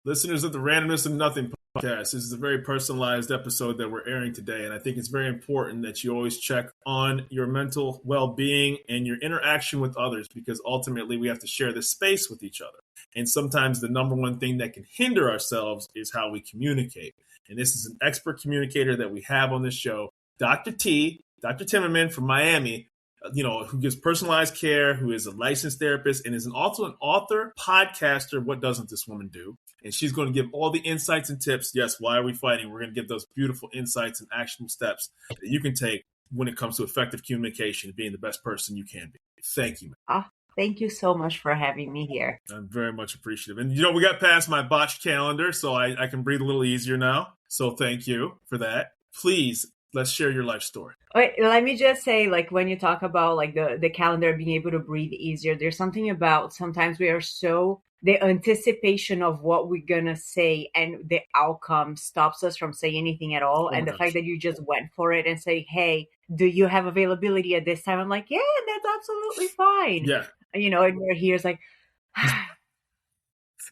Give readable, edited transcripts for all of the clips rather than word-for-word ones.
Listeners of the Randomness of Nothing podcast, this is a very personalized episode that we're airing today, and I think it's very important that you always check on your mental well-being and your interaction with others, because ultimately we have to share this space with each other. And sometimes the number one thing that can hinder ourselves is how we communicate. And this is an expert communicator that we have on this show, Dr. Timerman from Miami, who gives personalized care, who is a licensed therapist, and is also an author, podcaster. What doesn't this woman do? And she's going to give all the insights and tips. Yes, why are we fighting? We're going to give those beautiful insights and actionable steps that you can take when it comes to effective communication and being the best person you can be. Thank you, man. Thank you so much for having me here. I'm very much appreciative. And, we got past my botched calendar, so I can breathe a little easier now. So thank you for that. Please, let's share your life story. Wait, let me just say, when you talk about the calendar being able to breathe easier, there's something about sometimes we are so, the anticipation of what we're going to say and the outcome stops us from saying anything at all. And the fact that you just went for it and say, hey, do you have availability at this time? I'm like, yeah, that's absolutely fine. Yeah. And you're here, it's like,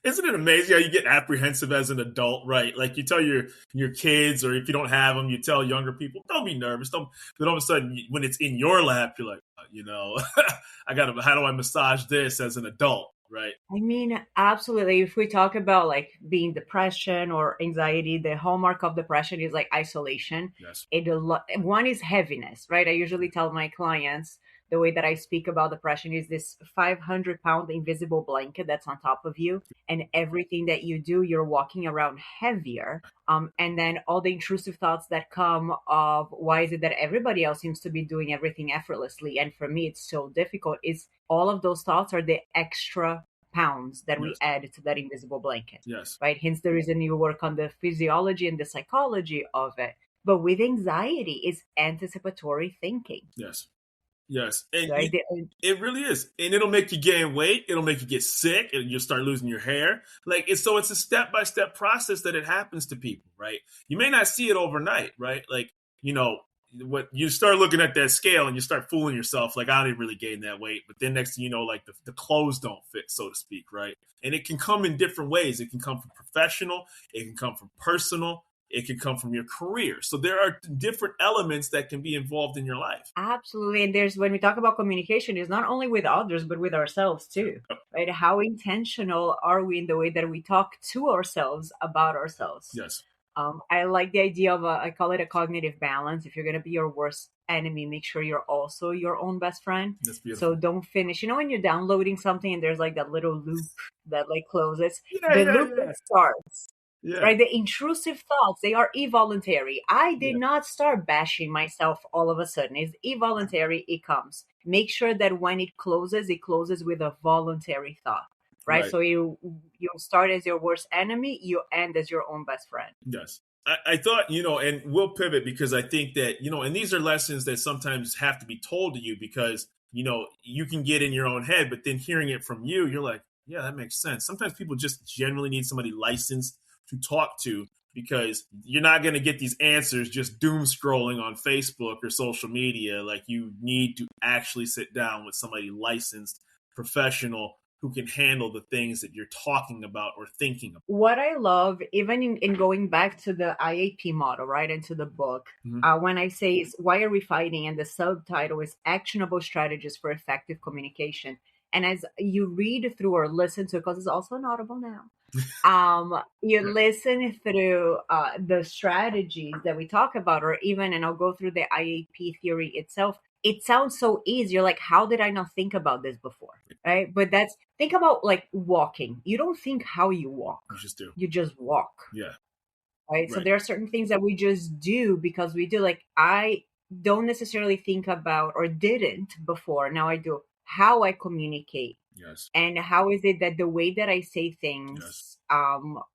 isn't it amazing how you get apprehensive as an adult, right? Like you tell your kids, or if you don't have them, you tell younger people, don't be nervous. But all of a sudden, when it's in your lap, you're like, how do I massage this as an adult, right? I mean, absolutely. If we talk about being depression or anxiety, the hallmark of depression is isolation. Yes. One is heaviness, right? I usually tell my clients, the way that I speak about depression is this 500-pound invisible blanket that's on top of you. And everything that you do, you're walking around heavier. And then all the intrusive thoughts that come of why is it that everybody else seems to be doing everything effortlessly? And for me, it's so difficult. Is all of those thoughts are the extra pounds that we add to that invisible blanket. Yes. Right. Hence, there is a new work on the physiology and the psychology of it. But with anxiety, it's anticipatory thinking. Yes. Yes. And right? it really is. And it'll make you gain weight. It'll make you get sick, and you'll start losing your hair. It's a step-by-step process that it happens to people, right? You may not see it overnight, right? What you start looking at that scale and you start fooling yourself, I didn't really gain that weight. But then next thing you know, the clothes don't fit, so to speak, right? And it can come in different ways. It can come from professional. It can come from personal. It can come from your career. So there are different elements that can be involved in your life. Absolutely. And when we talk about communication, it's not only with others, but with ourselves too, right? How intentional are we in the way that we talk to ourselves about ourselves? Yes. I like the idea of I call it a cognitive balance. If you're going to be your worst enemy, make sure you're also your own best friend. That's beautiful. So don't finish. When you're downloading something and there's that little loop that closes, loop starts. Yeah. Right? The intrusive thoughts, they are involuntary. I did not start bashing myself all of a sudden. It's involuntary. It comes. Make sure that when it closes with a voluntary thought. Right? So you start as your worst enemy, you end as your own best friend. Yes. I thought, and we'll pivot because I think that, and these are lessons that sometimes have to be told to you because, you can get in your own head, but then hearing it from you, you're like, yeah, that makes sense. Sometimes people just generally need somebody licensed to talk to, because you're not going to get these answers just doom scrolling on Facebook or social media. You need to actually sit down with somebody licensed, professional, who can handle the things that you're talking about or thinking about. What I love, even in going back to the IAP model, right, into the book, when I say why are we fighting, and the subtitle is Actionable Strategies for Effective Communication. And as you read through or listen to, because it's also an Audible now, you listen through the strategies that we talk about, or even, and I'll go through the IAP theory itself. It sounds so easy. You're like, how did I not think about this before? Right? But think about walking. You don't think how you walk. You just do. You just walk. Yeah. Right? So there are certain things that we just do because we do. I don't necessarily think about, or didn't before. Now I do. How I communicate. Yes. And how is it that the way that I say things,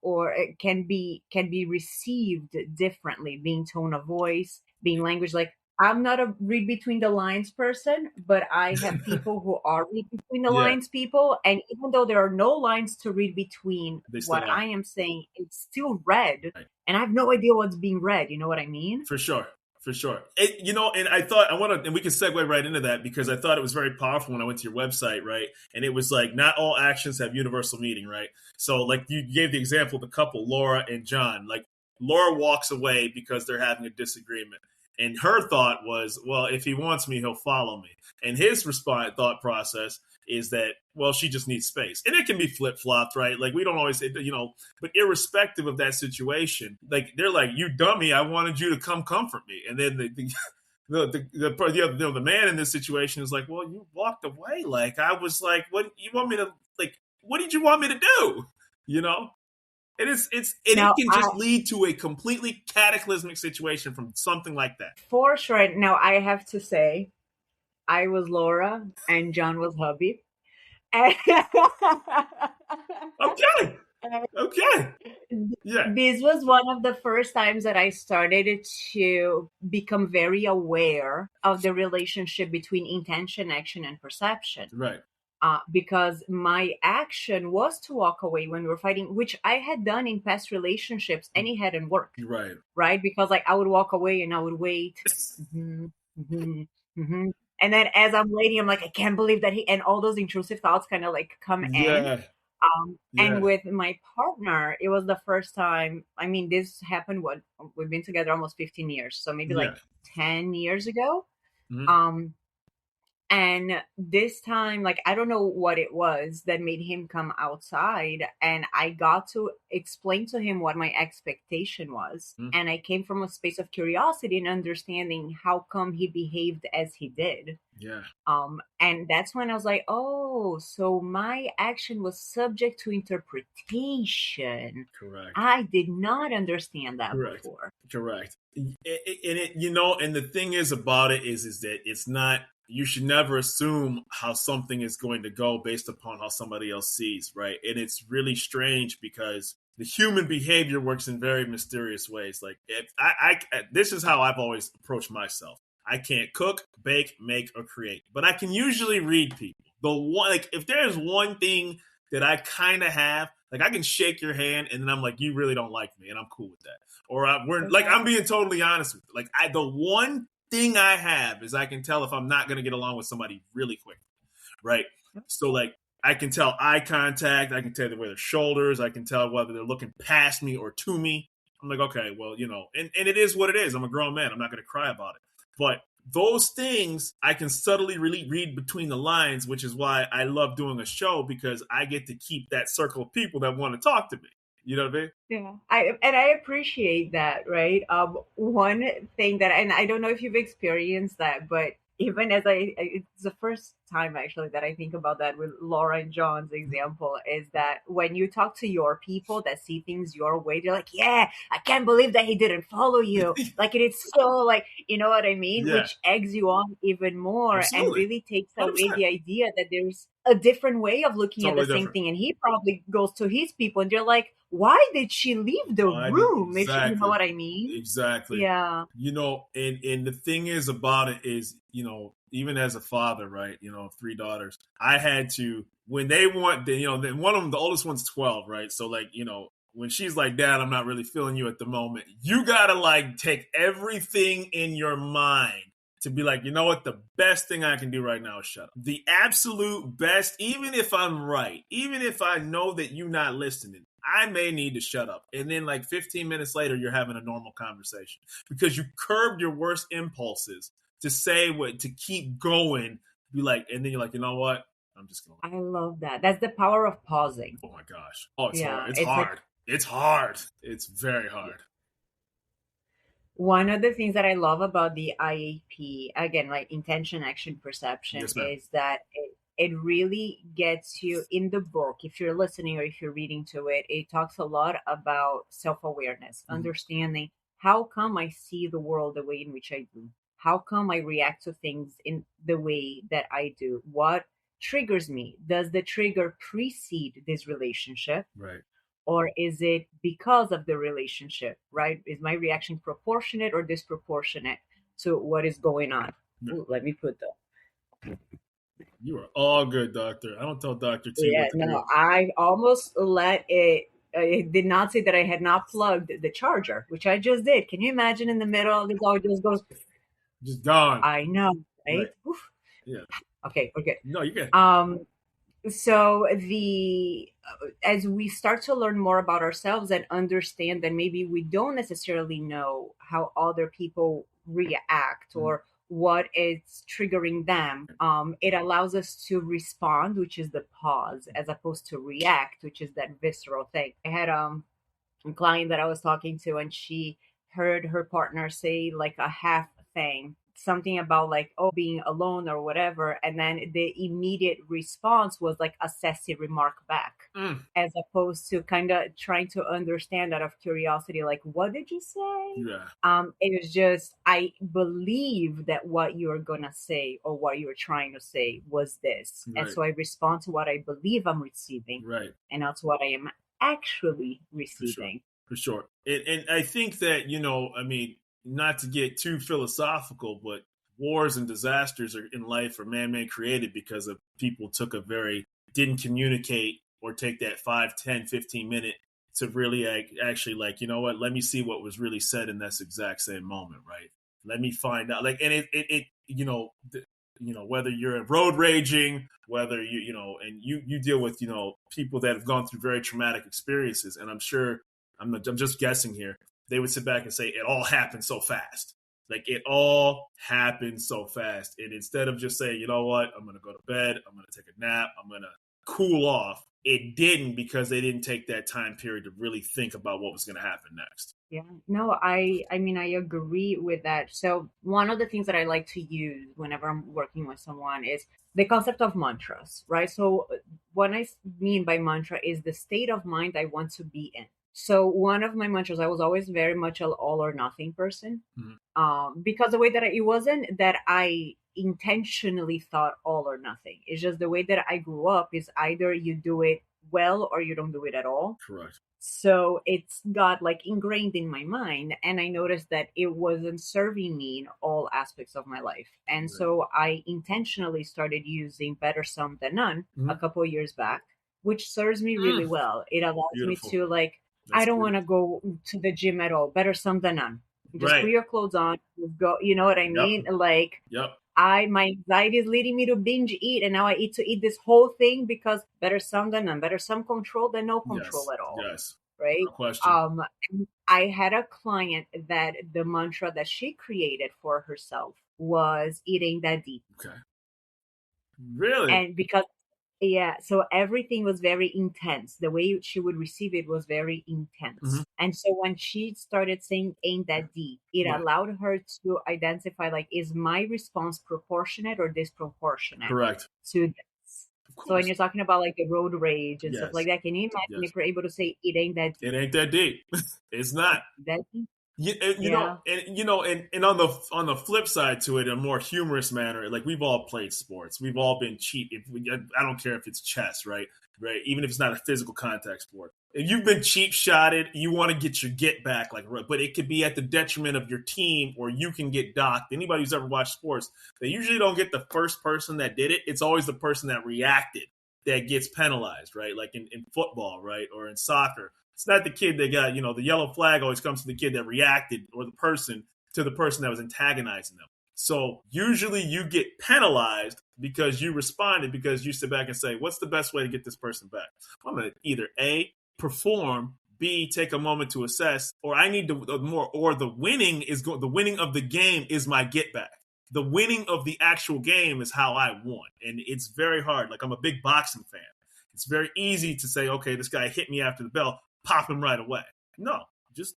or it can be received differently, being tone of voice, being language. I'm not a read between the lines person, but I have people who are read between the lines people. And even though there are no lines to read between, what I am saying, it's still read. Right. And I have no idea what's being read. You know what I mean? For sure. For sure. And I thought and we can segue right into that because I thought it was very powerful when I went to your website, right? And it was like, not all actions have universal meaning, right? So like you gave the example of the couple, Laura and John. Like Laura walks away because they're having a disagreement. And her thought was, well, if he wants me, he'll follow me. And his thought process is that, well, she just needs space. And it can be flip-flopped, right? Like we don't always say, but irrespective of that situation, like they're like, you dummy, I wanted you to come comfort me. And then the man in this situation is like, well, you walked away. Like I was like, what did you want me to do? And it can just lead to a completely cataclysmic situation from something like that. For sure. Now I have to say, I was Laura and John was hubby. Okay. Yeah. This was one of the first times that I started to become very aware of the relationship between intention, action, and perception. Right. Because my action was to walk away when we were fighting, which I had done in past relationships, and it hadn't worked. Right. Right? Because like I would walk away and I would wait. And then as I'm waiting, I'm like, I can't believe that and all those intrusive thoughts kind of like come in. And with my partner, it was the first time. I mean, this happened, we've been together almost 15 years. So maybe like 10 years ago. Mm-hmm. And this time, like, I don't know what it was that made him come outside. And I got to explain to him what my expectation was. Mm. And I came from a space of curiosity and understanding how come he behaved as he did. Yeah. And that's when I was like, oh, so my action was subject to interpretation. Correct. I did not understand that before. Correct. And the thing is about it is that it's not, you should never assume how something is going to go based upon how somebody else sees, right? And it's really strange because the human behavior works in very mysterious ways. Like this is how I've always approached myself. I can't cook, bake, make, or create, but I can usually read people. If there's one thing that I kind of have, like I can shake your hand and then I'm like, you really don't like me, and I'm cool with that. Or I'm being totally honest with you. Like the one thing I have is I can tell if I'm not going to get along with somebody really quickly, right? So like I can tell eye contact, I can tell the way their shoulders, I can tell whether they're looking past me or to me. I'm like, okay, well, and it is what it is. I'm a grown man. I'm not going to cry about it. But those things I can subtly really read between the lines, which is why I love doing a show, because I get to keep that circle of people that want to talk to me. You know what I mean? Yeah, I appreciate that, right? One thing that, and I don't know if you've experienced that, but even as it's the first time actually that I think about that with Laura and John's example, is that when you talk to your people that see things your way, they're like, yeah, I can't believe that he didn't follow you. Like it is so like, you know what I mean? Yeah. Which eggs you on even more. Absolutely. And really takes away 100%. The idea that there's a different way of looking totally at the same thing. And he probably goes to his people and they're like, why did she leave the room? Exactly. If you know what I mean? Exactly. Yeah. And the thing is about it is, even as a father, right, 3 daughters, I had to, when they want, then one of them, the oldest one's 12, right? So like, when she's like, Dad, I'm not really feeling you at the moment, you got to like take everything in your mind to be like, you know what, the best thing I can do right now is shut up. The absolute best, even if I'm right, even if I know that you're not listening, I may need to shut up. And then like 15 minutes later, you're having a normal conversation because you curbed your worst impulses to say to keep going, be like, and then you're like, you know what? I'm just going to. I love that. That's the power of pausing. Oh my gosh. Oh, it's hard. It's hard. It's hard. It's very hard. One of the things that I love about the IAP, again, like intention, action, perception, is that it really gets you in the book. If you're listening or if you're reading to it, it talks a lot about self-awareness, understanding how come I see the world the way in which I do? How come I react to things in the way that I do? What triggers me? Does the trigger precede this relationship? Right. Or is it because of the relationship, right? Is my reaction proportionate or disproportionate to what is going on? Yeah. Ooh, let me put that. You are all good, doctor. I don't tell Dr. T. Yeah, no, I almost let it I did not say that I had not plugged the charger, which I just did. Can you imagine in the middle of this, all it just goes, just gone. I know, right? Right. Yeah. Okay, we're good. No, you're good. So as we start to learn more about ourselves and understand that maybe we don't necessarily know how other people react or what is triggering them, it allows us to respond, which is the pause, as opposed to react, which is that visceral thing. I had a client that I was talking to, and she heard her partner say like a half thing, something about like, oh, being alone or whatever. And then the immediate response was like a sassy remark back, as opposed to kind of trying to understand out of curiosity, like, what did you say? Yeah. It was just, I believe that what you're going to say or what you're trying to say was this. Right. And so I respond to what I believe I'm receiving. Right. And not to what I am actually receiving. For sure. And I think that, I mean, not to get too philosophical, but wars and disasters in life are man-made created because of people didn't communicate or take that 5, 10, 15 minute to really actually like, you know what, let me see what was really said in this exact same moment, right? Let me find out. Like, and whether you're road raging, whether and you deal with, people that have gone through very traumatic experiences. And I'm sure, I'm just guessing here, they would sit back and say, it all happened so fast. Like, it all happened so fast. And instead of just saying, you know what, I'm going to go to bed, I'm going to take a nap, I'm going to cool off, it didn't, because they didn't take that time period to really think about what was going to happen next. Yeah, no, I mean, I agree with that. So one of the things that I like to use whenever I'm working with someone is the concept of mantras, right? So what I mean by mantra is the state of mind I want to be in. So one of my mantras, I was always very much an all or nothing person, because the way that it wasn't that I intentionally thought all or nothing. It's just the way that I grew up is either you do it well or you don't do it at all. Correct. So it's got like ingrained in my mind, and I noticed that it wasn't serving me in all aspects of my life. And so I intentionally started using better some than none a couple of years back, which serves me really well. It allows me to like, I don't want to go to the gym at all. Better some than none. Just put your clothes on, go. You know what I mean? Like, my anxiety is leading me to binge eat, and now I eat this whole thing because better some than none. Better some control than no control at all. Yes. Right. No question. I had a client that the mantra that she created for herself was "It ain't that deep." Okay. Really? And because so everything was very intense. The way she would receive it was very intense. And so when she started saying "ain't that deep," it allowed her to identify, like, is my response proportionate or disproportionate? Correct. To this. So when you're talking about like the road rage and stuff like that, can you imagine if we're able to say "it ain't that deep"? It ain't that deep. It's not. That deep? And on the flip side to it, in a more humorous manner, like, we've all played sports, we've all been cheap. I don't care if it's chess, right? Even if it's not a physical contact sport. If you've been cheap shotted, you want to get your get back, like, but it could be at the detriment of your team, or you can get docked. Anybody who's ever watched sports, they usually don't get the first person that did it. It's always the person that reacted that gets penalized, right? Like in football, right? Or in soccer. It's not the kid that got, the yellow flag always comes to the kid that reacted, or the person that was antagonizing them. So usually you get penalized because you responded, because you sit back and say, what's the best way to get this person back? I'm going to either A, perform, B, take a moment to assess, or I need to the winning of the game is my get back. The winning of the actual game is how I won. And it's very hard. Like, I'm a big boxing fan. It's very easy to say, okay, this guy hit me after the bell, pop him right away. No, just,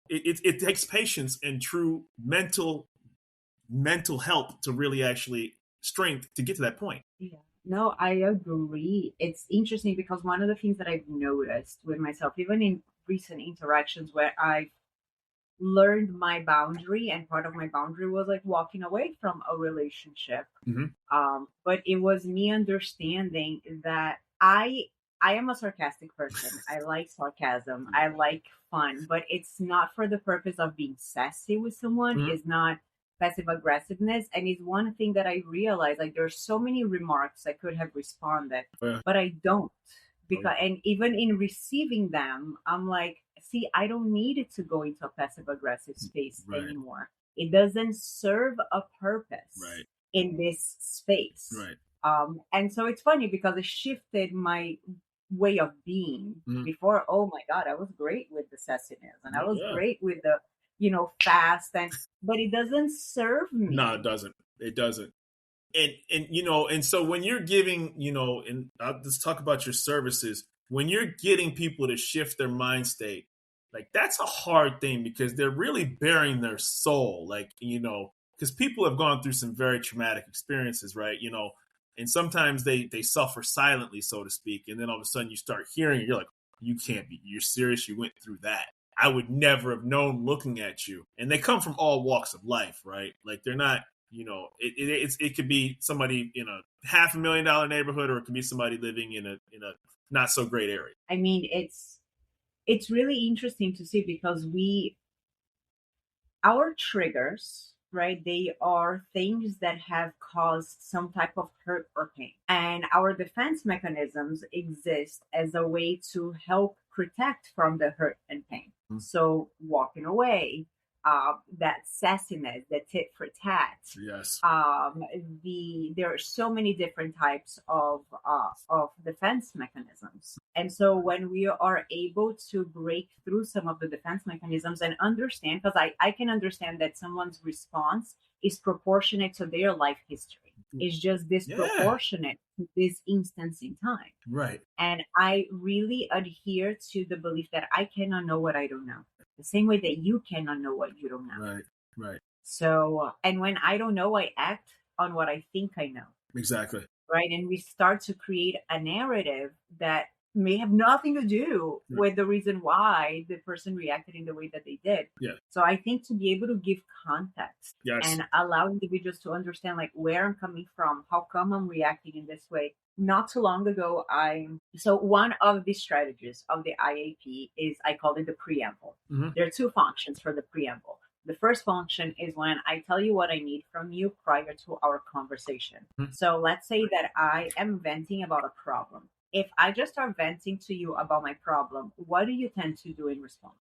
it takes patience and true mental help to really actually strength to get to that point. Yeah. No, I agree. It's interesting because one of the things that I've noticed with myself, even in recent interactions where I've learned my boundary, and part of my boundary was like walking away from a relationship. But it was me understanding that I am a sarcastic person. I like sarcasm. I like fun, but it's not for the purpose of being sassy with someone. It's not passive aggressiveness. And it's one thing that I realized, like, there's so many remarks I could have responded, but I don't, because, and even in receiving them, I'm like, see, I don't need it to go into a passive aggressive space anymore. It doesn't serve a purpose in this space. And so it's funny because it shifted my way of being. Before, oh my God, I was great with the sassiness and I was great with the, fast, but it doesn't serve me. No, it doesn't. It doesn't. And so when you're giving, and let's talk about your services, when you're getting people to shift their mind state, like that's a hard thing because they're really bearing their soul, because people have gone through some very traumatic experiences, right? And sometimes they suffer silently, so to speak. And then all of a sudden you start hearing it, you're like, you're serious? You went through that? I would never have known looking at you. And they come from all walks of life, right? Like they're not, it could be somebody in a $500,000 neighborhood, or it could be somebody living in a not so great area. I mean, it's really interesting to see because our triggers, right? They are things that have caused some type of hurt or pain. And our defense mechanisms exist as a way to help protect from the hurt and pain. So walking away, that sassiness, that tit for tat. Yes. There are so many different types of defense mechanisms. And so when we are able to break through some of the defense mechanisms and understand, because I can understand that someone's response is proportionate to their life history. It's just disproportionate to this instance in time. Right. And I really adhere to the belief that I cannot know what I don't know. The same way that you cannot know what you don't know. Right. So, and when I don't know, I act on what I think I know. Exactly. Right. And we start to create a narrative that may have nothing to do with the reason why the person reacted in the way that they did. Yeah. So I think to be able to give context and allow individuals to understand like where I'm coming from, how come I'm reacting in this way. Not too long ago, so one of the strategies of the IAP is, I call it the preamble. There are two functions for the preamble. The first function is when I tell you what I need from you prior to our conversation. So let's say that I am venting about a problem. If I just start venting to you about my problem, what do you tend to do in response?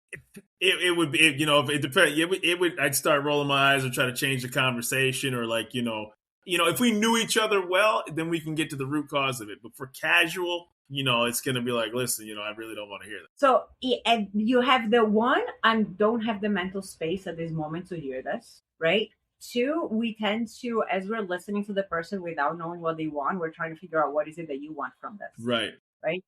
It would be, it depends. I'd start rolling my eyes or try to change the conversation, or if we knew each other well, then we can get to the root cause of it. But for casual, it's going to be like, listen, I really don't want to hear that. So and you have the one, I don't have the mental space at this moment to hear this, right? Two, we tend to, as we're listening to the person without knowing what they want, we're trying to figure out what is it that you want from this. Right.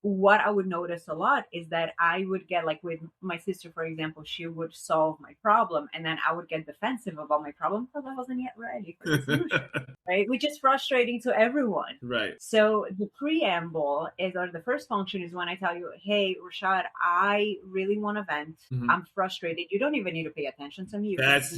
What I would notice a lot is that I would get, like with my sister, for example, she would solve my problem and then I would get defensive about my problem because I wasn't yet ready for the solution, right? Which is frustrating to everyone. Right. So the preamble or the first function is when I tell you, hey, Rashad, I really want to vent. I'm frustrated. You don't even need to pay attention to me. That's,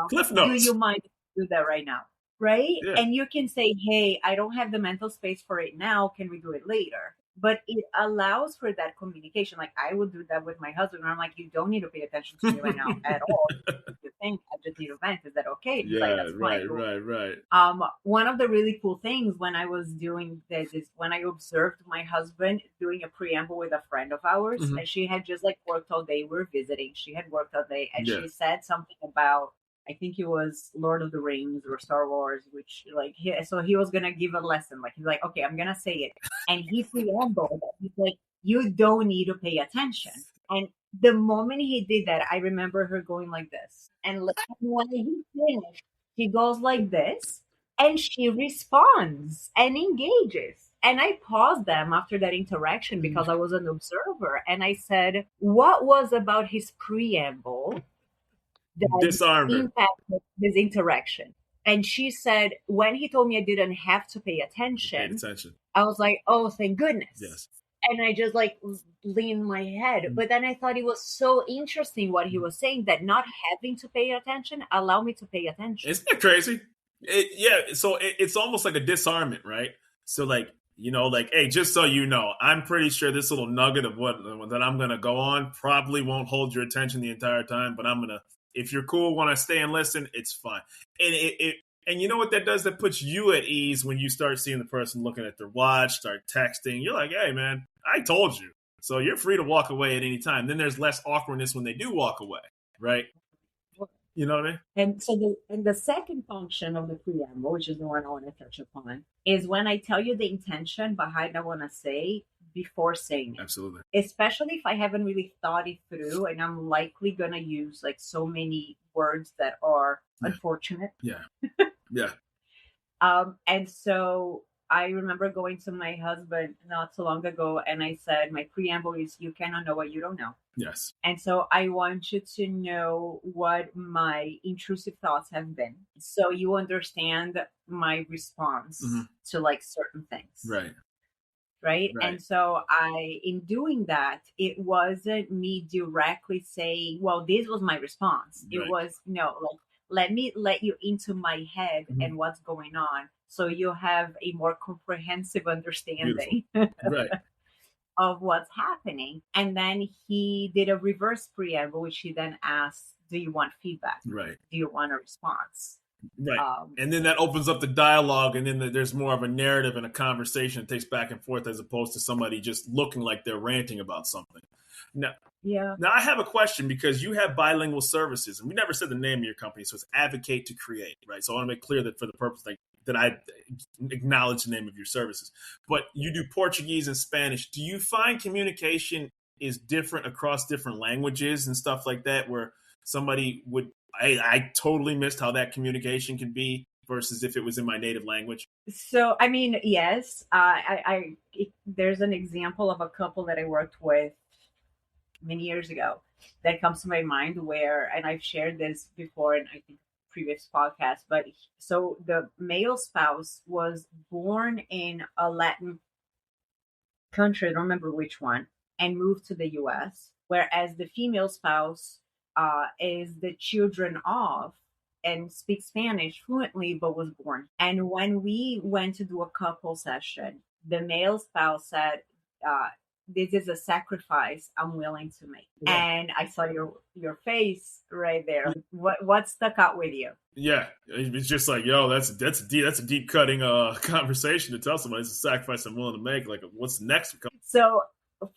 Cliff notes. Do you mind do that right now? Right? Yeah. And you can say, hey, I don't have the mental space for it now. Can we do it later? But it allows for that communication. Like I would do that with my husband. I'm like, you don't need to pay attention to me right now at all. If you think I just need to vent, is that okay? Yeah, like, that's right, fine. right. One of the really cool things when I was doing this is when I observed my husband doing a preamble with a friend of ours, and she had just worked all day. We were visiting. She had worked all day, and she said something about, I think it was Lord of the Rings or Star Wars, which so he was going to give a lesson. He's like, okay, I'm going to say it. And he preambled. He's like, you don't need to pay attention. And the moment he did that, I remember her going like this. And when he finished, she goes like this and she responds and engages. And I paused them after that interaction because I was an observer. And I said, what was about his preamble that impacted his interaction? And she said, when he told me I didn't have to pay attention, I was like, oh, thank goodness. Yes. And I just leaned my head. But then I thought it was so interesting what he was saying, that not having to pay attention allowed me to pay attention. Isn't that crazy? So it's almost like a disarmament, right? So hey, just so you know, I'm pretty sure this little nugget of that I'm going to go on probably won't hold your attention the entire time, but I'm going to, if you're cool, want to stay and listen, it's fine. And And you know what that does? That puts you at ease when you start seeing the person looking at their watch, start texting. You're like, hey, man, I told you. So you're free to walk away at any time. Then there's less awkwardness when they do walk away, right? You know what I mean? And so the second function of the preamble, which is the one I want to touch upon, is when I tell you the intention behind what I want to say before saying it. Absolutely. Especially if I haven't really thought it through and I'm likely going to use like so many words that are unfortunate. Yeah. Yeah. And so I remember going to my husband not so long ago and I said, my preamble is, you cannot know what you don't know. Yes. And so I want you to know what my intrusive thoughts have been. So you understand my response to like certain things. Right. And so in doing that, it wasn't me directly saying, well, this was my response. It was, no, like, let me let you into my head and what's going on. So you have a more comprehensive understanding of what's happening. And then he did a reverse preamble, which he then asked, do you want feedback? Right. Do you want a response? Right. And then that opens up the dialogue, and then there's more of a narrative and a conversation that takes back and forth as opposed to somebody just looking like they're ranting about something. Now, I have a question because you have bilingual services, and we never said the name of your company, so it's Advocate to Create, right? So I want to make clear that for the purpose that I acknowledge the name of your services. But you do Portuguese and Spanish. Do you find communication is different across different languages and stuff like that, where somebody would, I totally missed how that communication can be versus if it was in my native language? So, I mean, yes, there's an example of a couple that I worked with many years ago that comes to my mind where, and I've shared this before in I think previous podcasts, but so the male spouse was born in a Latin country, I don't remember which one, and moved to the US, whereas the female spouse is the children of and speaks Spanish fluently, but was born. And when we went to do a couple session, the male spouse said, this is a sacrifice I'm willing to make. And I saw your face right there. What stuck out with you? Yeah, it's just like, yo, that's a deep cutting conversation to tell somebody it's a sacrifice I'm willing to make. Like, what's next? So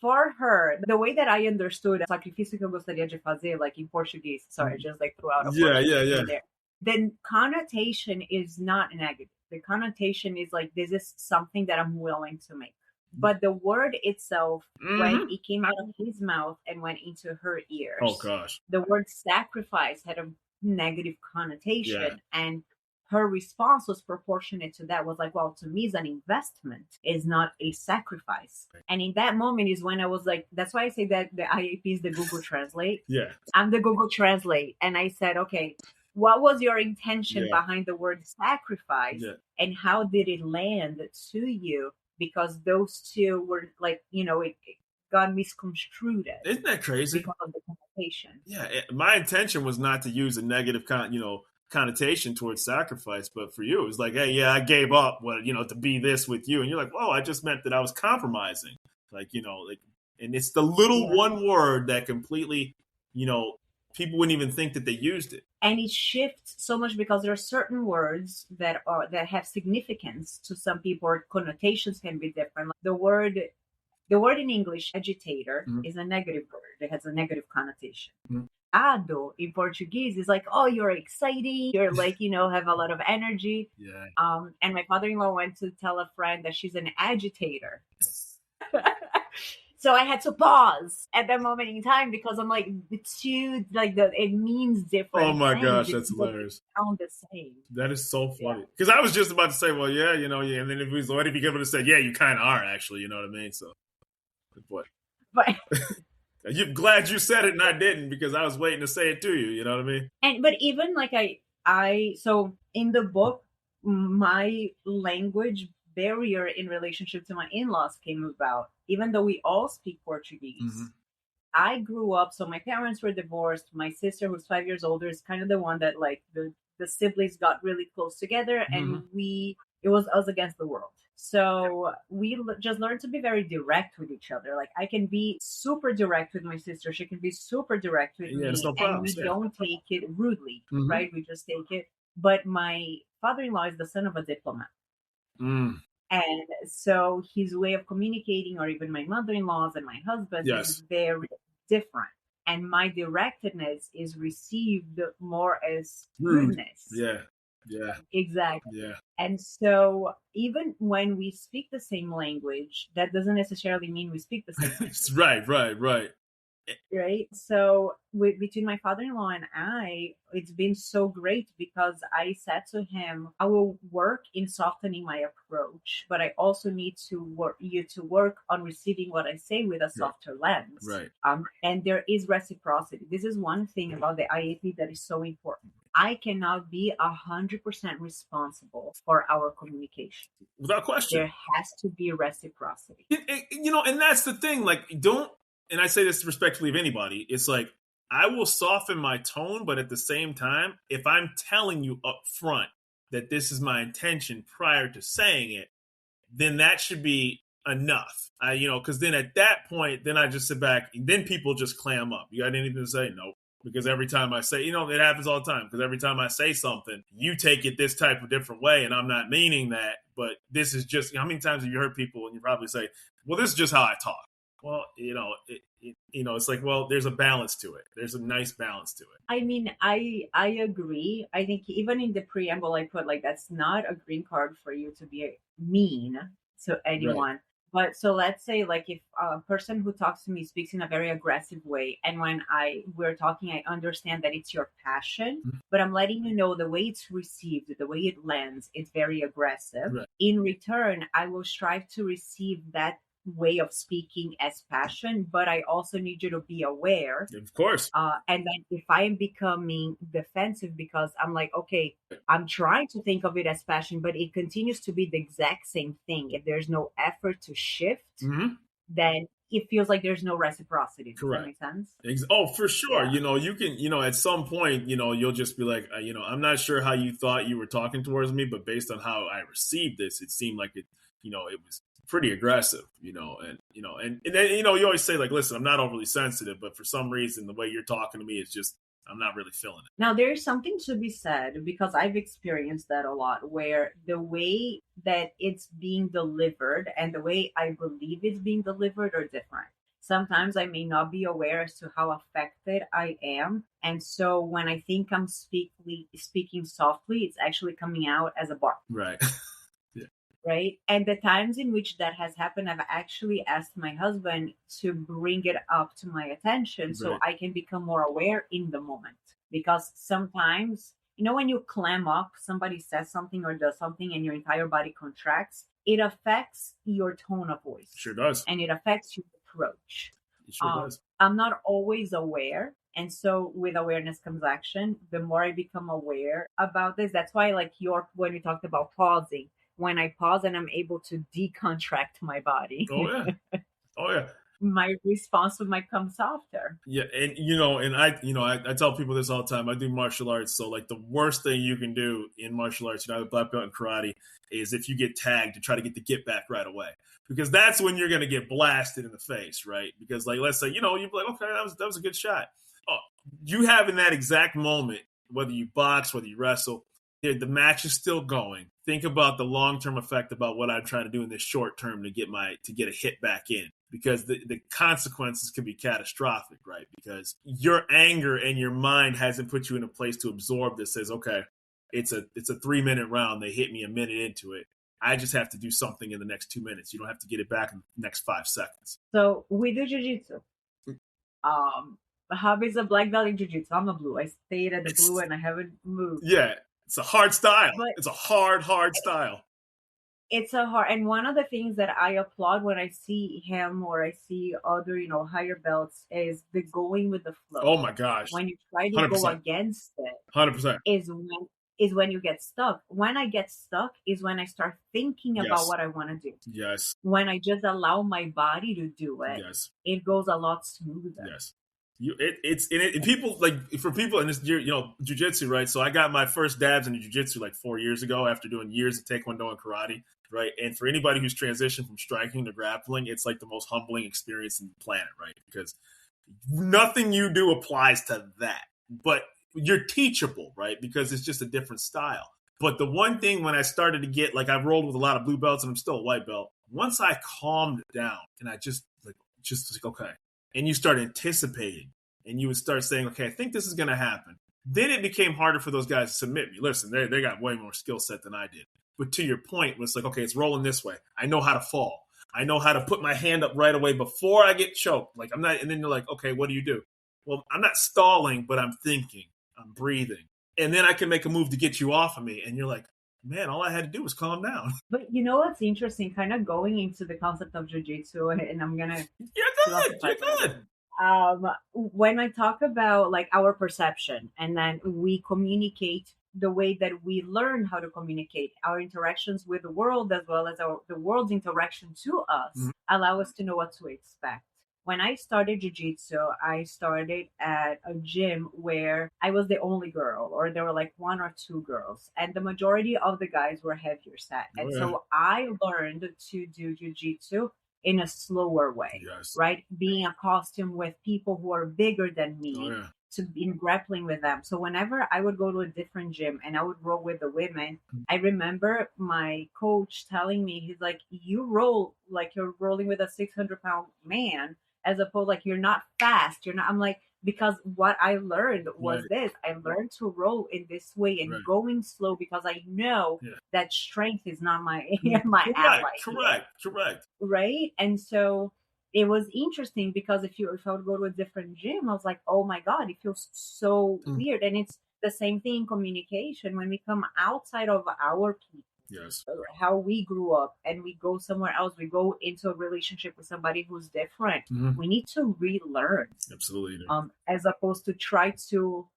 for her, the way that I understood sacrifício que eu gostaria de fazer, like in Portuguese, sorry, I just like threw out a Portuguese there. The connotation is not negative. The connotation is like, this is something that I'm willing to make. But the word itself, when it came out of his mouth and went into her ears, oh gosh, the word sacrifice had a negative connotation, and her response was proportionate to that. Was like, well, to me, it's an investment, is not a sacrifice. And in that moment is when I was like, that's why I say that the IAP is the Google Translate. Yeah, I'm the Google Translate, and I said, okay, what was your intention behind the word sacrifice, and how did it land to you? Because those two were like, it got misconstrued. Isn't that crazy? Because of the connotation. Yeah, my intention was not to use a negative connotation towards sacrifice, but for you, it was like, hey, I gave up, to be this with you, and you're like, whoa, I just meant that I was compromising, and it's the little one word that completely, people wouldn't even think that they used it. And it shifts so much because there are certain words that have significance to some people, or connotations can be different. The word in English, agitator, is a negative word. It has a negative connotation. Ado in Portuguese is like, oh, you're exciting. You're like, have a lot of energy. Yeah. And my father-in-law went to tell a friend that she's an agitator. So I had to pause at that moment in time because I'm like, the two, it means different. Oh my gosh, that's hilarious. Sound the same. That is so funny. Because I was just about to say, well, and then if he was what if he able to say, yeah, you kind of are actually, you know what I mean? So, but you're glad you said it and I didn't, because I was waiting to say it to you. You know what I mean? But even like so in the book, my language barrier in relationship to my in-laws came about, even though we all speak Portuguese. I grew up, so my parents were divorced. My sister, who's 5 years older, is kind of the one that like the siblings got really close together, and it was us against the world. So we just learned to be very direct with each other. Like I can be super direct with my sister. She can be super direct with me. No problem, and we don't take it rudely, right? We just take it But my father-in-law is the son of a diplomat. Mm. And so his way of communicating, or even my mother-in-law's and my husband's, is Yes. very different. And my directness is received more as Rude. rudeness. Yeah. Yeah. Exactly. Yeah. And so even when we speak the same language, that doesn't necessarily mean we speak the same language. Right. Right. So between my father-in-law and I, it's been so great because I said to him, I will work in softening my approach, but I also need to work on receiving what I say with a softer lens. Right. And there is reciprocity. This is one thing about the IAP that is so important. I cannot be 100% responsible for our communication. Without question. There has to be reciprocity. And that's the thing. Like, don't, and I say this respectfully of anybody, it's like, I will soften my tone, but at the same time, if I'm telling you up front that this is my intention prior to saying it, then that should be enough. Because then at that point, then I just sit back, and then people just clam up. You got anything to say? Nope. Because every time I say, it happens all the time. Because every time I say something, you take it this type of different way, and I'm not meaning that. But this is just, how many times have you heard people and you probably say, well, this is just how I talk. Well, it's like, well, there's a balance to it. There's a nice balance to it. I mean, I agree. I think even in the preamble, I put like that's not a green card for you to be mean to anyone. Right. But so let's say like if a person who talks to me speaks in a very aggressive way, and when we're talking, I understand that it's your passion, but I'm letting you know the way it's received, the way it lands, it's very aggressive. Right. In return, I will strive to receive that way of speaking as passion, but I also need you to be aware. Of course. And then if I am becoming defensive because I'm like, okay, I'm trying to think of it as passion, but it continues to be the exact same thing. If there's no effort to shift, then it feels like there's no reciprocity. Does that make sense? Oh, for sure. Yeah. You can, at some point, you'll just be like, I'm not sure how you thought you were talking towards me, but based on how I received this, it seemed like it was pretty aggressive, and then, you always say like, listen, I'm not overly sensitive, but for some reason, the way you're talking to me is just, I'm not really feeling it. Now, there's something to be said, because I've experienced that a lot, where the way that it's being delivered and the way I believe it's being delivered are different. Sometimes I may not be aware as to how affected I am. And so when I think I'm speaking softly, it's actually coming out as a bark. Right. Right. And the times in which that has happened, I've actually asked my husband to bring it up to my attention so I can become more aware in the moment. Because sometimes, when you clam up, somebody says something or does something and your entire body contracts, it affects your tone of voice. Sure does. And it affects your approach. It sure does. I'm not always aware. And so with awareness comes action. The more I become aware about this, that's why when we talked about pausing, when I pause and I'm able to decontract my body. Oh yeah. My response might come softer. Yeah. And, and I tell people this all the time. I do martial arts. So like the worst thing you can do in martial arts, I have a black belt in karate, is if you get tagged to try to get the get back right away, because that's when you're going to get blasted in the face. Right. Because like, let's say, you'd be like, okay, that was a good shot. Oh, you have in that exact moment, whether you box, whether you wrestle, the match is still going. Think about the long-term effect about what I'm trying to do in this short term to get a hit back in, because the consequences can be catastrophic, right? Because your anger and your mind hasn't put you in a place to absorb this. Says, okay, it's a 3-minute round. They hit me a minute into it. I just have to do something in the next 2 minutes. You don't have to get it back in the next 5 seconds. So we do jiu-jitsu. Hobby's a black belt in jiu-jitsu. I'm a blue. I stayed at the blue and I haven't moved. Yeah. It's a hard style. It's a hard style. It's a hard, and one of the things that I applaud when I see him or I see other, higher belts is the going with the flow. Oh my gosh. When you try to 100%. go against it, 100%. is when you get stuck. When I get stuck is when I start thinking about what I want to do. Yes. When I just allow my body to do it, it goes a lot smoother. Yes. People like, for people in this, jiu-jitsu, right? So I got my first dabs into jiu-jitsu like 4 years ago after doing years of taekwondo and karate, right? And for anybody who's transitioned from striking to grappling, it's like the most humbling experience in the planet, right? Because nothing you do applies to that. But you're teachable, right? Because it's just a different style. But the one thing when I started to get, like, I've rolled with a lot of blue belts and I'm still a white belt. Once I calmed down and I just okay. And you start anticipating and you would start saying, okay, I think this is going to happen. Then it became harder for those guys to submit me. Listen, they got way more skill set than I did. But to your point, it's like, okay, it's rolling this way. I know how to fall. I know how to put my hand up right away before I get choked. Like, I'm not, and then you're like, okay, what do you do? Well, I'm not stalling, but I'm thinking, I'm breathing. And then I can make a move to get you off of me. And you're like, man, all I had to do was calm down. But you know what's interesting? Kind of going into the concept of jiu-jitsu, and I'm going to... You're good. When I talk about like our perception and then we communicate the way that we learn how to communicate, our interactions with the world as well as the world's interaction to us allow us to know what to expect. When I started jiu-jitsu, I started at a gym where I was the only girl, or there were like one or two girls, and the majority of the guys were heavier set. And so I learned to do jiu-jitsu in a slower way, right? Being accustomed with people who are bigger than me, to be grappling with them. So whenever I would go to a different gym and I would roll with the women, I remember my coach telling me, he's like, you roll like you're rolling with a 600-pound man, as opposed like you're not fast. You're not. I'm like, because what I learned was this. I learned to roll in this way and going slow because I know that strength is not my ally. Correct. Right. And so it was interesting because if I would go to a different gym, I was like, oh my God, it feels so weird. And it's the same thing in communication. When we come outside of our people, how we grew up, and we go somewhere else, we go into a relationship with somebody who's different, we need to relearn. Absolutely. As opposed to try to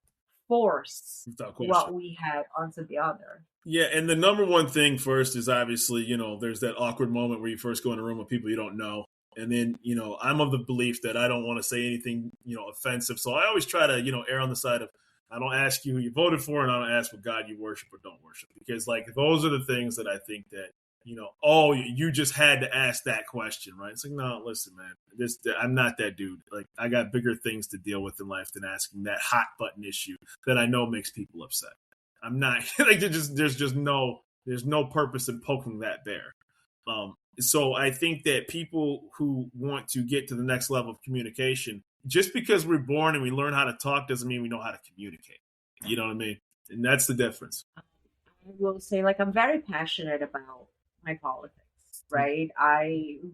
force what we had onto the other. Yeah, and the number one thing first is obviously, there's that awkward moment where you first go in a room with people you don't know. And then, I'm of the belief that I don't want to say anything, offensive. So I always try to, err on the side of, I don't ask you who you voted for, and I don't ask what God you worship or don't worship. Because, like, those are the things that I think that, you just had to ask that question, right? It's like, no, listen, man, I'm not that dude. Like, I got bigger things to deal with in life than asking that hot button issue that I know makes people upset. I'm not, like, there's no purpose in poking that bear. So I think that people who want to get to the next level of communication, just because we're born and we learn how to talk doesn't mean we know how to communicate. You know what I mean? And that's the difference. I will say, like, I'm very passionate about my politics, right?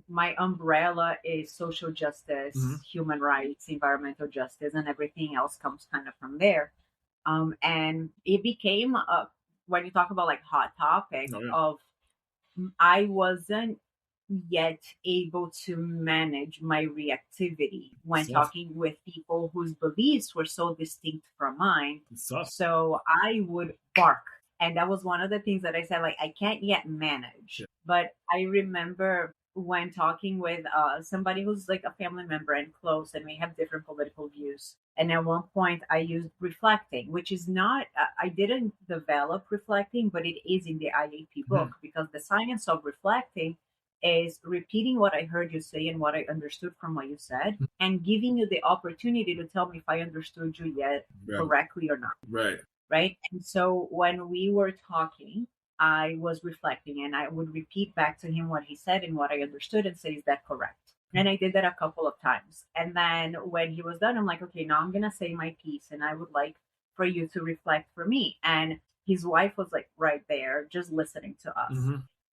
My umbrella is social justice, human rights, environmental justice, and everything else comes kind of from there. And it became when you talk about like hot topic of, I wasn't yet able to manage my reactivity when talking with people whose beliefs were so distinct from mine. So I would bark. And that was one of the things that I said, like, I can't yet manage. But I remember when talking with somebody who's like a family member and close, and we have different political views. And at one point I used reflecting, which is not, I didn't develop reflecting, but it is in the IAP book, because the science of reflecting is repeating what I heard you say and what I understood from what you said, and giving you the opportunity to tell me if I understood you yet correctly or not. Right. And so when we were talking, I was reflecting and I would repeat back to him what he said and what I understood and say, is that correct? And I did that a couple of times. And then when he was done, I'm like, okay, now I'm going to say my piece and I would like for you to reflect for me. And his wife was like right there, just listening to us.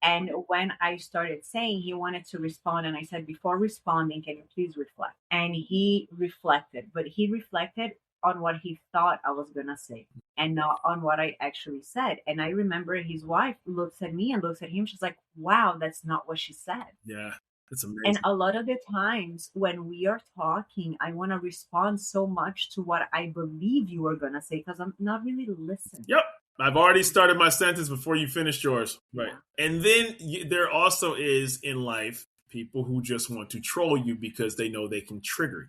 And when I started saying, he wanted to respond. And I said, before responding, can you please reflect? And he reflected, but he reflected on what he thought I was going to say and not on what I actually said. And I remember his wife looks at me and looks at him. She's like, wow, that's not what she said. Yeah, that's amazing. And a lot of the times when we are talking, I want to respond so much to what I believe you are going to say because I'm not really listening. Yep. I've already started my sentence before you finished yours. Right. And then there also is in life people who just want to troll you because they know they can trigger you.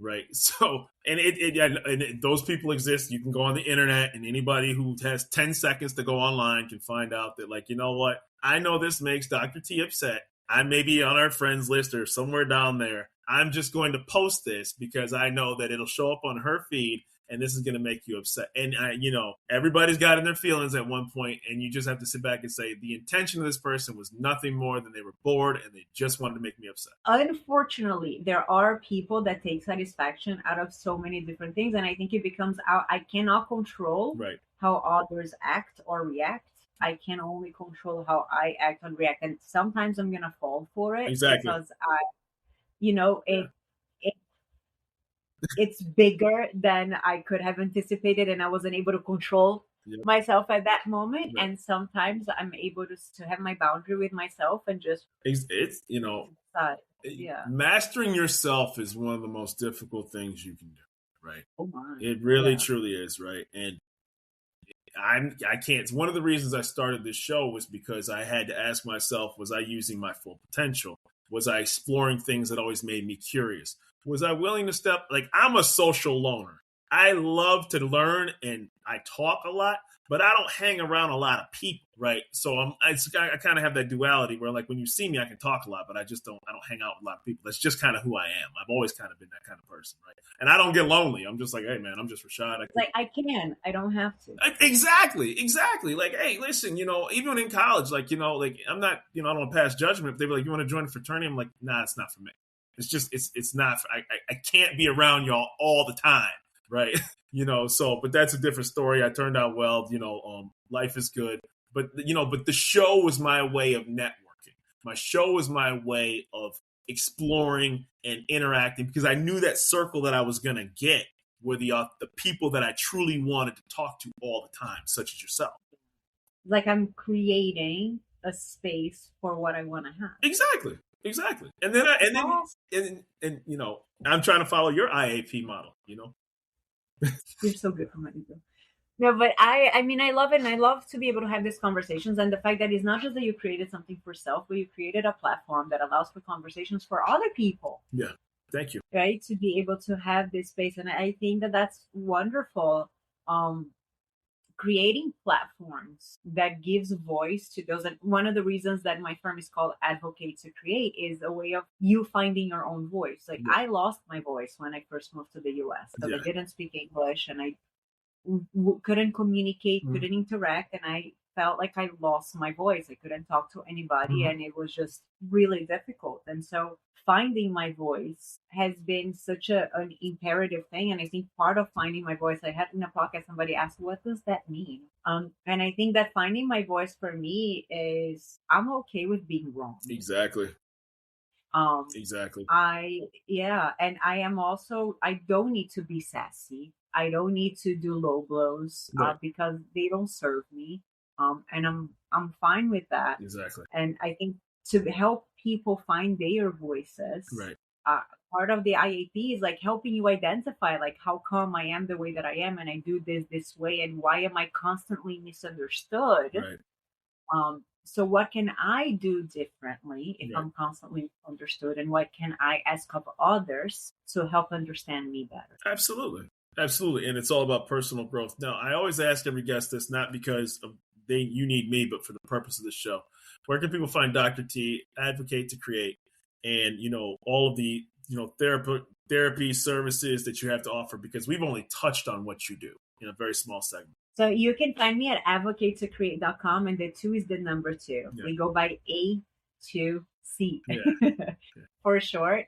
Right. So, and those people exist. You can go on the internet and anybody who has 10 seconds to go online can find out that, like, you know what? I know this makes Dr. T upset. I may be on our friends list or somewhere down there. I'm just going to post this because I know that it'll show up on her feed and this is going to make you upset. And everybody's got in their feelings at one point, and you just have to sit back and say the intention of this person was nothing more than they were bored and they just wanted to make me upset. Unfortunately, there are people that take satisfaction out of so many different things, and I think it becomes I cannot control how others act or react. I can only control how I act and react, and sometimes I'm gonna fall for it because it's bigger than I could have anticipated, and I wasn't able to control myself at that moment. And sometimes I'm able to have my boundary with myself and just mastering yourself is one of the most difficult things you can do, right? Oh my. It really truly is, right? And I can't. One of the reasons I started this show was because I had to ask myself, was I using my full potential? Was I exploring things that always made me curious? Was I willing to step? Like, I'm a social loner. I love to learn and I talk a lot, but I don't hang around a lot of people, right? So I kind of have that duality where, like, when you see me, I can talk a lot, but I don't hang out with a lot of people. That's just kind of who I am. I've always kind of been that kind of person, right? And I don't get lonely. I'm just like, hey, man, I'm just Rashad. I don't have to. Exactly. Like, hey, listen, even in college, like, I'm not, I don't want to pass judgment. They were like, you want to join a fraternity? I'm like, nah, it's not for me. It's just, it's not, I can't be around y'all all the time. Right. But that's a different story. I turned out well, life is good. But the show was my way of networking. My show was my way of exploring and interacting because I knew that circle that I was going to get were the people that I truly wanted to talk to all the time, such as yourself. Like, I'm creating a space for what I want to have. Exactly. And then I'm trying to follow your IAP model, You're so good for my ego. No, but I mean, I love it, and I love to be able to have these conversations. And the fact that it's not just that you created something for self, but you created a platform that allows for conversations for other people. Yeah, thank you. Right, to be able to have this space, and I think that that's wonderful. Creating platforms that gives voice to those, and one of the reasons that my firm is called Advocate to Create is a way of you finding your own voice. Like, I lost my voice when I first moved to the US because I didn't speak English and I couldn't communicate, couldn't interact, and I felt like I lost my voice. I couldn't talk to anybody, and it was just really difficult. And so finding my voice has been such an imperative thing. And I think part of finding my voice, I had in a podcast, somebody asked, what does that mean? And I think that finding my voice for me is I'm okay with being wrong. Exactly. And I am also, I don't need to be sassy. I don't need to do low blows because they don't serve me. And I'm fine with that. Exactly. And I think to help people find their voices, part of the IAP is like helping you identify, like, how come I am the way that I am and I do this way, and why am I constantly misunderstood? So what can I do differently if I'm constantly understood, and what can I ask of others to help understand me better? Absolutely. And it's all about personal growth. Now, I always ask every guest this, not because you need me, but for the purpose of the show. Where can people find Dr. T, Advocate to Create, and, all of the, therapy services that you have to offer? Because we've only touched on what you do in a very small segment. So you can find me at advocatetocreate.com, and the 2 is the number 2. Yeah. We go by A2C for short.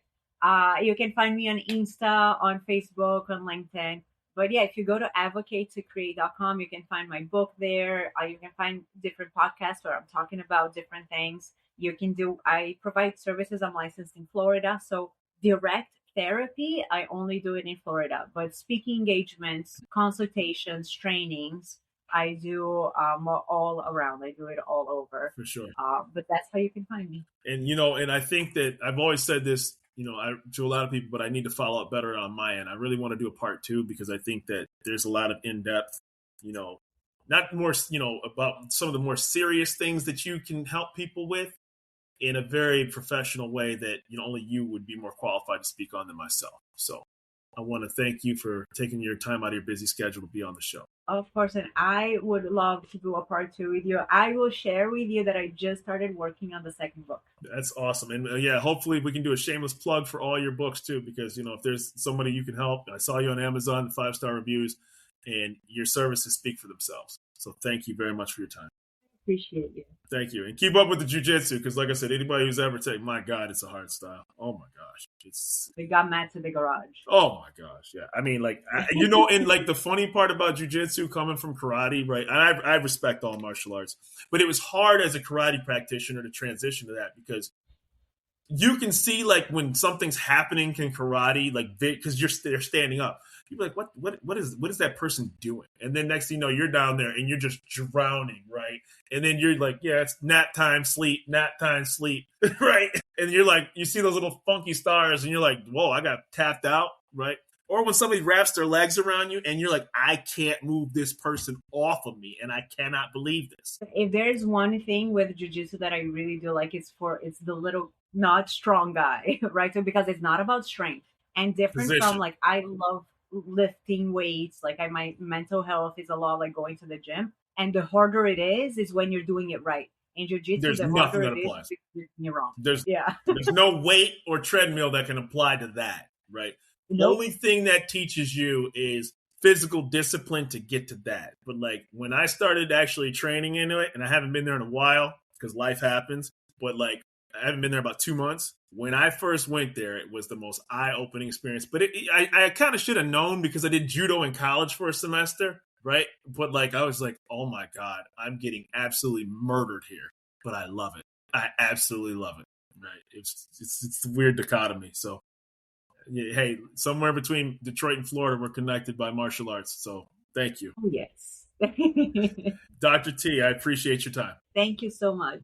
You can find me on Insta, on Facebook, on LinkedIn. But yeah, if you go to advocatetocreate.com, you can find my book there. You can find different podcasts where I'm talking about different things. I provide services. I'm licensed in Florida. So direct therapy, I only do it in Florida. But speaking engagements, consultations, trainings, I do all around. I do it all over. For sure. But that's how you can find me. And, and I think that I've always said this, to a lot of people, but I need to follow up better on my end. I really want to do a part 2 because I think that there's a lot of in-depth, not more, about some of the more serious things that you can help people with in a very professional way that, only you would be more qualified to speak on than myself. So I want to thank you for taking your time out of your busy schedule to be on the show. Of course, and I would love to do a part 2 with you. I will share with you that I just started working on the second book. That's awesome. And yeah, hopefully we can do a shameless plug for all your books too, because, if there's somebody you can help, I saw you on Amazon, 5-star reviews, and your services speak for themselves. So thank you very much for your time. Appreciate you. Thank you. And keep up with the jiu-jitsu, because like I said, anybody who's ever taken, my God, it's a hard style. Oh my gosh. We got Matt to the garage. Oh my gosh. Yeah. I mean, and like the funny part about jiu-jitsu coming from karate, right? And I respect all martial arts, but it was hard as a karate practitioner to transition to that, because you can see like when something's happening in karate, like because they're standing up. You're like, what is that person doing? And then next thing you know, you're down there and you're just drowning, right? And then you're like, yeah, it's nap time, sleep, right? And you're like, you see those little funky stars and you're like, whoa, I got tapped out, right? Or when somebody wraps their legs around you and you're like, I can't move this person off of me and I cannot believe this. If there's one thing with jiu-jitsu that I really do like, it's the little not strong guy, right? So because it's not about strength, and different from like, I love lifting weights. Like my mental health is a lot like going to the gym, and the harder it is when you're doing it right. In jiu-jitsu, the harder it is, you're doing it wrong. There's no weight or treadmill that can apply to that, right? The only thing that teaches you is physical discipline to get to that. But like when I started actually training into it, and I haven't been there in a while because life happens, but like I haven't been there about 2 months. When I first went there, it was the most eye-opening experience. But I kind of should have known because I did judo in college for a semester, right? But like I was like, oh my God, I'm getting absolutely murdered here. But I love it. I absolutely love it. Right? It's a weird dichotomy. So hey, somewhere between Detroit and Florida, we're connected by martial arts. So thank you. Oh, yes. Dr. T, I appreciate your time. Thank you so much.